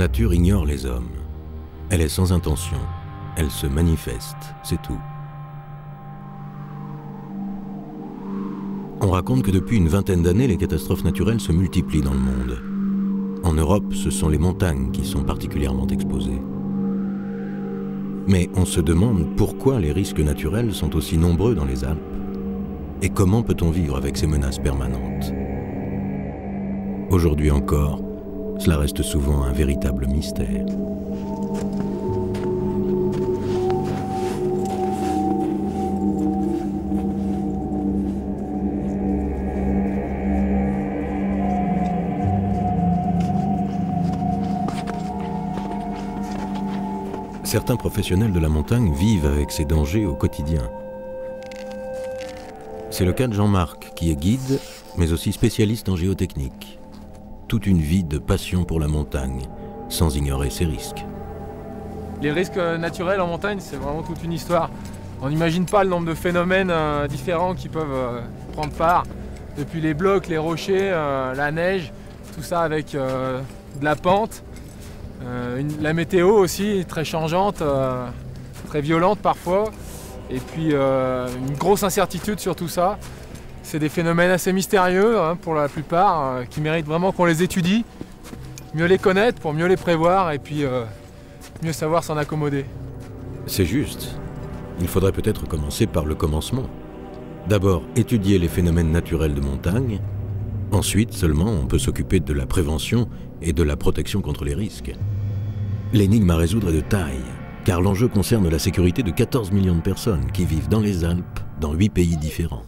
nature ignore les hommes. Elle est sans intention. Elle se manifeste, c'est tout. On raconte que depuis une vingtaine d'années, les catastrophes naturelles se multiplient dans le monde. En Europe, ce sont les montagnes qui sont particulièrement exposées. Mais on se demande pourquoi les risques naturels sont aussi nombreux dans les Alpes. Et comment peut-on vivre avec ces menaces permanentes? Aujourd'hui encore, cela reste souvent un véritable mystère. Certains professionnels de la montagne vivent avec ces dangers au quotidien. C'est le cas de Jean-Marc, qui est guide, mais aussi spécialiste en géotechnique. Toute une vie de passion pour la montagne, sans ignorer ses risques. Les risques naturels en montagne, c'est vraiment toute une histoire. On n'imagine pas le nombre de phénomènes différents qui peuvent prendre part. Depuis les blocs, les rochers, la neige, tout ça avec de la pente. La météo aussi, très changeante, très violente parfois. Et puis une grosse incertitude sur tout ça. C'est des phénomènes assez mystérieux pour la plupart, qui méritent vraiment qu'on les étudie, mieux les connaître pour mieux les prévoir et puis mieux savoir s'en accommoder. C'est juste. Il faudrait peut-être commencer par le commencement. D'abord, étudier les phénomènes naturels de montagne. Ensuite, seulement, on peut s'occuper de la prévention et de la protection contre les risques. L'énigme à résoudre est de taille, car l'enjeu concerne la sécurité de 14 millions de personnes qui vivent dans les Alpes, dans 8 pays différents.